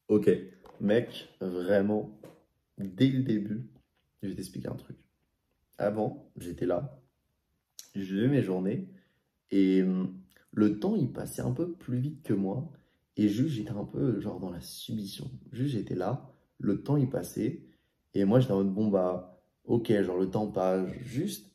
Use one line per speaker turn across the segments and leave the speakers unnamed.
Ok, mec, vraiment, dès le début, je vais t'expliquer un truc. Avant, j'étais là, je vivais mes journées et le temps il passait un peu plus vite que moi et juste j'étais un peu genre dans la submission. Juste j'étais là, le temps il passait et moi j'étais en mode bon bah ok, genre le temps passe, juste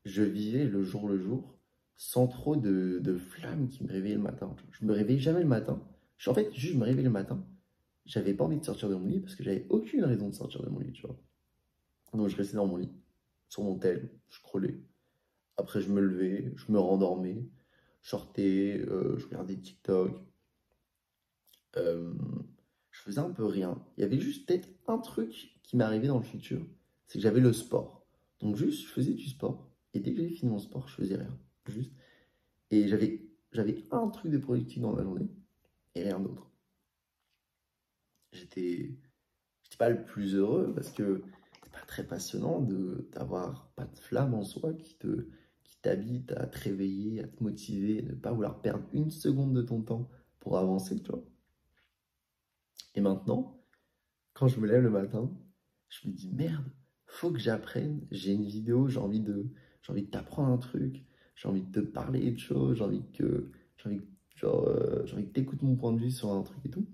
je vivais le jour sans trop de flamme qui me réveillait le matin. Je me réveillais jamais le matin. En fait, juste je me réveillais le matin. J'avais pas envie de sortir de mon lit parce que j'avais aucune raison de sortir de mon lit, tu vois. Donc je restais dans mon lit, sur mon tel, je scrollais. Après je me levais, je me rendormais, je sortais, je regardais TikTok. euh, je faisais un peu rien. Il y avait juste peut-être un truc qui m'arrivait dans le futur, c'est que j'avais le sport. Donc juste je faisais du sport et dès que j'avais fini mon sport, je faisais rien. Juste. Et j'avais un truc de productif dans ma journée et rien d'autre. J'étais j'étais pas le plus heureux parce que c'est pas très passionnant de d'avoir pas de flamme en soi qui t'habite à te réveiller, à te motiver, ne pas vouloir perdre une seconde de ton temps pour avancer, tu vois. Et maintenant, quand je me lève le matin, je me dis merde, faut que j'apprenne, j'ai une vidéo, j'ai envie de t'apprendre un truc, j'ai envie de te parler de choses, j'ai envie, j'ai envie que t'écoutes mon point de vue sur un truc et tout.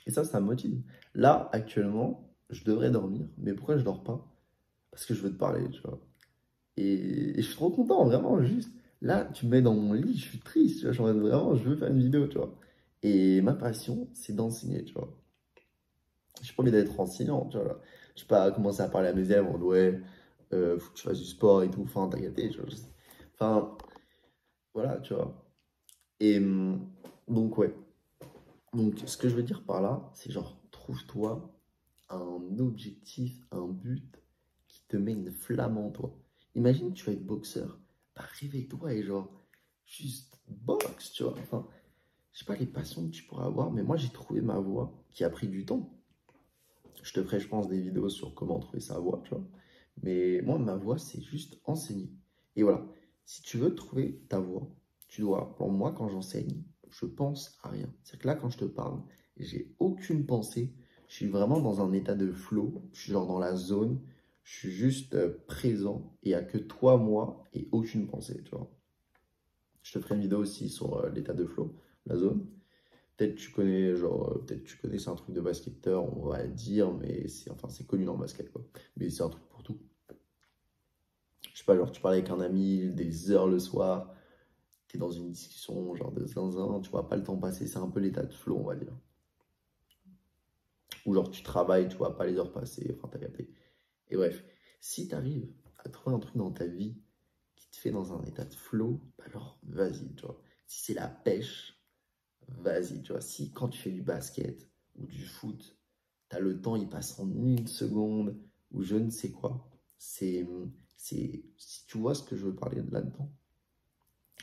Et ça me motive. Là, actuellement, je devrais dormir. Mais pourquoi je dors pas? Parce que je veux te parler, tu vois. Et je suis trop content, vraiment, juste. Là, tu me mets dans mon lit, je suis triste, tu vois. Genre, vraiment, je veux faire une vidéo, tu vois. Et ma passion, c'est d'enseigner, tu vois. J'ai pas envie d'être enseignant, tu vois. Je vais pas commencer à parler à mes élèves en mode, ouais, faut que tu fasses du sport et tout. Enfin, t'as gâté, tu vois. Enfin, voilà, tu vois. Et donc, ouais. Donc, ce que je veux dire par là, c'est genre, trouve-toi un objectif, un but qui te met une flamme en toi. Imagine, tu vas être boxeur. Bah, réveille-toi et genre, juste boxe, tu vois. Enfin, je sais pas les passions que tu pourras avoir, mais moi, j'ai trouvé ma voie qui a pris du temps. Je te ferai, je pense, des vidéos sur comment trouver sa voie, tu vois. Mais moi, ma voie, c'est juste enseigner. Et voilà, si tu veux trouver ta voie, tu dois, pour moi, quand j'enseigne, je pense à rien. C'est-à-dire que là, quand je te parle, j'ai aucune pensée. Je suis vraiment dans un état de flow. Je suis genre dans la zone. Je suis juste présent. Et il n'y a que toi, moi, et aucune pensée, tu vois. Je te ferai une vidéo aussi sur l'état de flow, la zone. Peut-être tu connais, genre, peut-être tu connais, c'est un truc de basketteur, on va le dire, mais c'est enfin, c'est connu dans le basket, quoi. Mais c'est un truc pour tout. Je sais pas, genre, tu parles avec un ami des heures le soir, t'es dans une discussion, genre de zinzin, tu vois pas le temps passer, c'est un peu l'état de flow, on va dire. Ou genre, tu travailles, tu vois pas les heures passer, enfin, t'as capté. Et bref, si t'arrives à trouver un truc dans ta vie qui te fait dans un état de flow, bah alors, vas-y, tu vois. Si c'est la pêche, vas-y, tu vois. Si quand tu fais du basket ou du foot, t'as le temps, il passe en une seconde ou je ne sais quoi. Si tu vois ce que je veux parler là-dedans,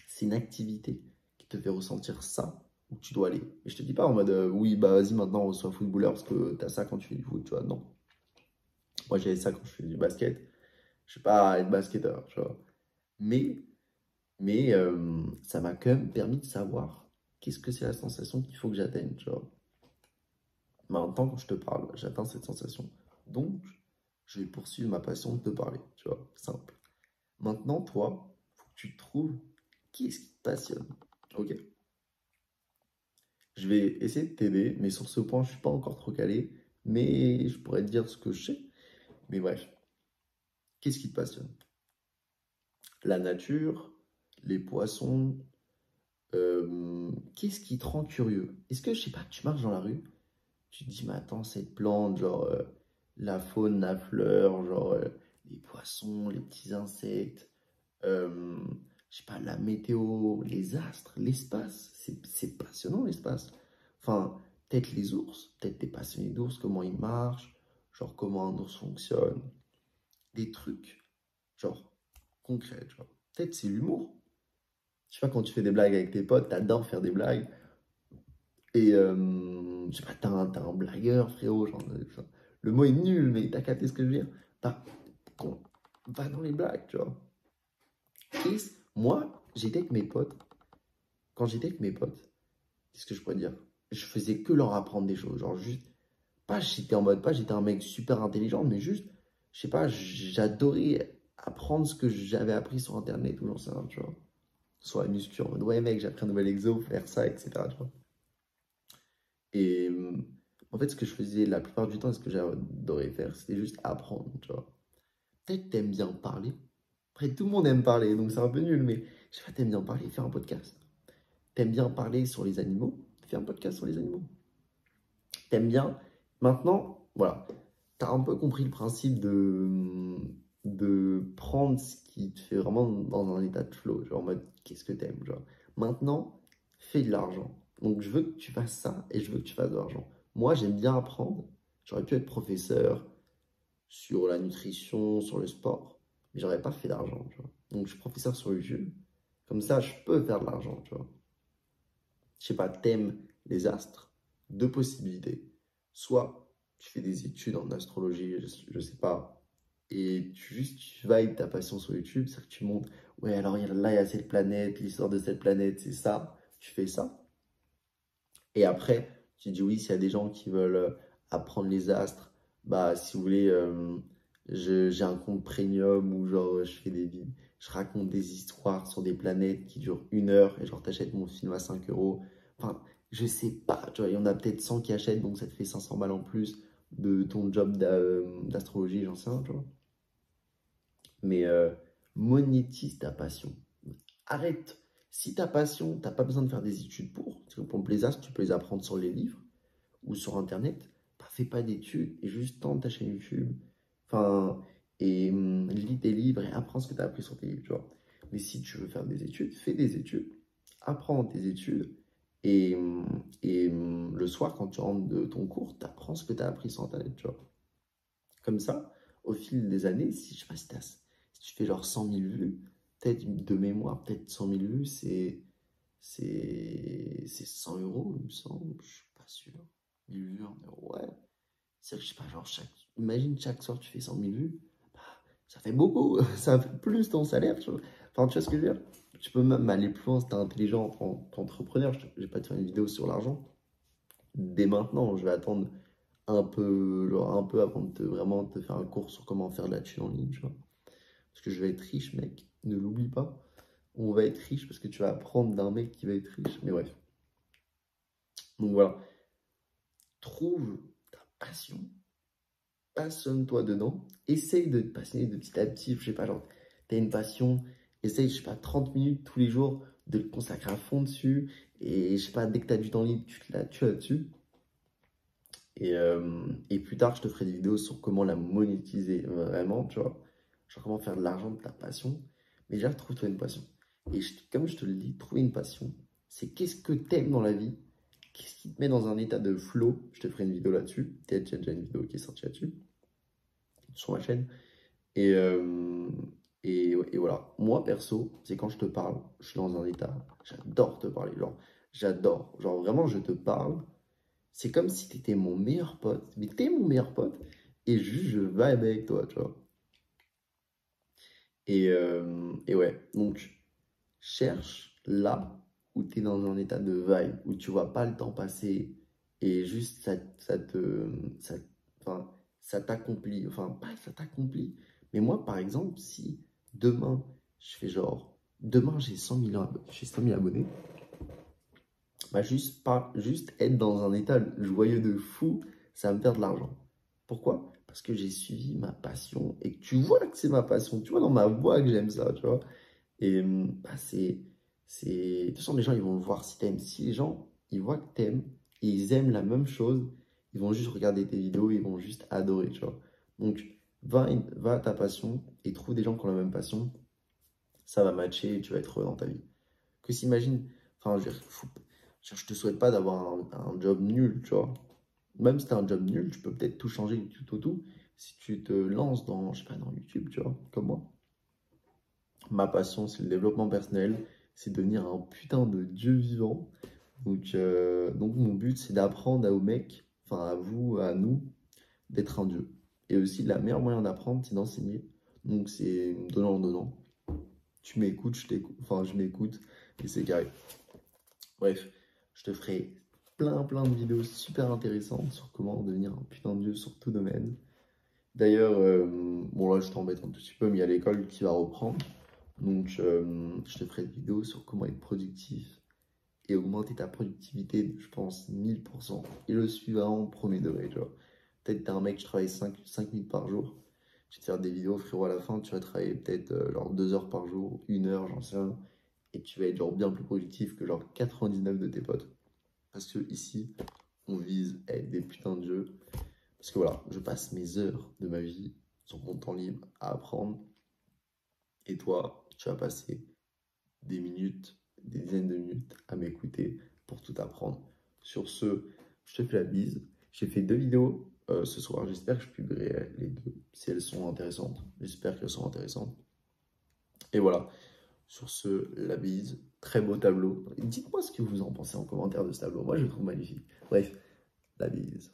c'est une activité qui te fait ressentir ça où tu dois aller. Et je te dis pas en mode oui, bah vas-y, maintenant on soit footballeur parce que t'as ça quand tu fais du foot, tu vois. Non. Moi j'avais ça quand je fais du basket. Je sais pas être basketteur, tu vois. Mais, mais ça m'a quand même permis de savoir qu'est-ce que c'est la sensation qu'il faut que j'atteigne, tu vois. Maintenant, quand je te parle, j'atteins cette sensation. Donc, je vais poursuivre ma passion de te parler, tu vois, simple. Maintenant, toi, faut que tu trouves qu'est-ce qui te passionne. Ok, je vais essayer de t'aider, mais sur ce point, je suis pas encore trop calé, mais je pourrais te dire ce que je sais. Mais bref, qu'est-ce qui te passionne? La nature, les poissons, qu'est-ce qui te rend curieux? Est-ce que, je sais pas, tu marches dans la rue, tu te dis, mais attends, cette plante, genre la faune, la fleur, genre les poissons, les petits insectes, euh, je sais pas, la météo, les astres, l'espace, c'est passionnant l'espace. Enfin, peut-être les ours, peut-être t'es passionné d'ours, comment ils marchent, genre comment un ours fonctionne, des trucs, genre concrets, tu vois. Peut-être c'est l'humour. Je sais pas, quand tu fais des blagues avec tes potes, t'adores faire des blagues. Et je sais pas, t'as un blagueur, frérot. Genre, le mot est nul, mais t'as capté ce que je veux dire. T'as- qu'on va dans les blagues, tu vois. Moi, j'étais avec mes potes. Quand j'étais avec mes potes, qu'est-ce que je pourrais dire? je faisais que leur apprendre des choses. Genre juste, pas j'étais en mode, pas j'étais un mec super intelligent, mais juste, je sais pas, j'adorais apprendre ce que j'avais appris sur Internet ou j'en sais rien, tu vois. Sur la muscu, en mode, ouais mec, j'ai appris un nouvel exo, faire ça, etc. Tu vois. Et en fait, ce que je faisais la plupart du temps, et ce que j'adorais faire, c'était juste apprendre, tu vois. Peut-être t'aimes bien parler. Après, tout le monde aime parler, donc c'est un peu nul, mais je sais pas, t'aimes bien parler, fais un podcast. T'aimes bien parler sur les animaux, fais un podcast sur les animaux. T'aimes bien. Maintenant, voilà, t'as un peu compris le principe de prendre ce qui te fait vraiment dans un état de flow, genre en mode, qu'est-ce que t'aimes, genre. Maintenant, fais de l'argent. Donc, je veux que tu fasses ça et je veux que tu fasses de l'argent. Moi, j'aime bien apprendre. J'aurais pu être professeur sur la nutrition, sur le sport, mais j'aurais pas fait d'argent, tu vois. Donc, je suis professeur sur YouTube. Comme ça, je peux faire de l'argent, tu vois. Je sais pas, t'aimes les astres, deux possibilités. Soit tu fais des études en astrologie, je sais pas, et tu vibes ta passion sur YouTube, c'est-à-dire que tu montres, ouais, alors là, il y a cette planète, l'histoire de cette planète, c'est ça, tu fais ça. Et après, tu dis oui, s'il y a des gens qui veulent apprendre les astres, bah, si vous voulez, j'ai un compte premium où genre, je raconte des histoires sur des planètes qui durent 1 heure et genre, t'achètes mon film à 5 euros. Enfin, je sais pas, tu vois, il y en a peut-être 100 qui achètent, donc ça te fait 500 balles en plus de ton job d'astrologie, j'en sais rien, tu vois. Mais monétise ta passion. Arrête. Si ta passion, t'as pas besoin de faire des études pour. Parce que pour les astres, tu peux les apprendre sur les livres ou sur Internet. Bah, fais pas d'études et juste tente ta chaîne YouTube. Enfin, et lis tes livres et apprends ce que tu as appris sur tes livres, tu vois. Mais si tu veux faire des études, fais des études. Apprends tes études. Et le soir, quand tu rentres de ton cours, tu apprends ce que tu as appris sur Internet, tu vois. Comme ça, au fil des années, si je sais pas si tu fais genre 100 000 vues, peut-être de mémoire, peut-être 100 000 vues, c'est 100 euros, il me semble, je suis pas sûr. 1000 vues en euros, ouais. C'est, je sais pas, genre imagine chaque soir tu fais 100 000 vues, bah, ça fait beaucoup, ça fait plus ton salaire, tu vois. Enfin, tu vois ce que je veux dire? Tu peux même aller plus loin si t'es intelligent en tant qu'entrepreneur. Je vais pas te faire une vidéo sur l'argent. Dès maintenant, je vais attendre un peu avant de vraiment te faire un cours sur comment faire de la thune en ligne, tu vois. Parce que je vais être riche, mec. Ne l'oublie pas. On va être riche parce que tu vas apprendre d'un mec qui va être riche. Mais bref. Donc voilà. Trouve ta passion. Passionne-toi dedans. Essaye de te passionner de petit à petit. Je sais pas, genre, t'as une passion. Essaye, je sais pas, 30 minutes tous les jours de te consacrer à fond dessus. Et je sais pas, dès que t'as du temps libre, tu te la tues là-dessus. Et plus tard, je te ferai des vidéos sur comment la monétiser vraiment, tu vois. Genre comment faire de l'argent de ta passion. Mais déjà, trouve-toi une passion. Et comme je te le dis, trouver une passion, c'est qu'est-ce que t'aimes dans la vie, qu'est-ce qui te met dans un état de flow. Je te ferai une vidéo là-dessus. Peut-être qu'il y a déjà une vidéo qui est sortie là-dessus, sur ma chaîne. Et, euh, et voilà. Moi, perso, c'est quand je te parle, je suis dans un état, j'adore te parler. Genre, j'adore. Genre, vraiment, je te parle. C'est comme si tu étais mon meilleur pote, mais t'es mon meilleur pote, et juste je vibe avec toi, tu vois. Et ouais, donc cherche là où tu es dans un état de vibe, où tu vois pas le temps passer, et juste ça, enfin, ça t'accomplit, enfin pas que ça t'accomplit, mais moi par exemple, si demain je fais genre, demain j'ai 100 000 abonnés, bah juste être dans un état joyeux de fou, ça va me faire de l'argent. Pourquoi? Parce que j'ai suivi ma passion et que tu vois que c'est ma passion. Tu vois dans ma voix que j'aime ça, tu vois. Et bah, de toute façon, les gens, ils vont le voir si t'aimes. Si les gens, ils voient que t'aimes et ils aiment la même chose, ils vont juste regarder tes vidéos, ils vont juste adorer, tu vois. Donc, va à ta passion et trouve des gens qui ont la même passion. Ça va matcher et tu vas être heureux dans ta vie. Que s'imagine, enfin, je te souhaite pas d'avoir un job nul, tu vois. Même si tu as un job nul, tu peux peut-être tout changer du tout au tout si tu te lances dans, je sais pas, dans YouTube, tu vois, comme moi. Ma passion, c'est le développement personnel, c'est devenir un putain de dieu vivant. Donc mon but, c'est d'apprendre aux mecs, enfin à vous, à nous, d'être un dieu. Et aussi, la meilleure moyen d'apprendre, c'est d'enseigner. Donc c'est donnant, donnant. Tu m'écoutes, je t'écoute, enfin je m'écoute, et c'est carré. Bref, je te ferai plein de vidéos super intéressantes sur comment devenir un putain de dieu sur tout domaine. D'ailleurs, bon là je t'embête un tout petit peu, mais il y a l'école qui va reprendre. Donc je te ferai des vidéos sur comment être productif et augmenter ta productivité de, je pense, 1000%. Et le suivant, premier degré, tu vois. Peut-être t'es un mec qui travaille 5 minutes par jour. Je vais te faire des vidéos, frérot, à la fin, tu vas travailler peut-être genre 2 heures par jour, 1 heure, j'en sais rien. Et tu vas être genre bien plus productif que genre 99 de tes potes. Parce que ici, on vise à être des putains de jeux. Parce que voilà, je passe mes heures de ma vie sur mon temps libre à apprendre. Et toi, tu vas passer des minutes, des dizaines de minutes à m'écouter pour tout apprendre. Sur ce, je te fais la bise. J'ai fait 2 vidéos ce soir. J'espère que je publierai les 2 si elles sont intéressantes. J'espère qu'elles sont intéressantes. Et voilà. Sur ce, la bise. Très beau tableau. Dites-moi ce que vous en pensez en commentaire de ce tableau. Moi, je le trouve magnifique. Bref, la bise.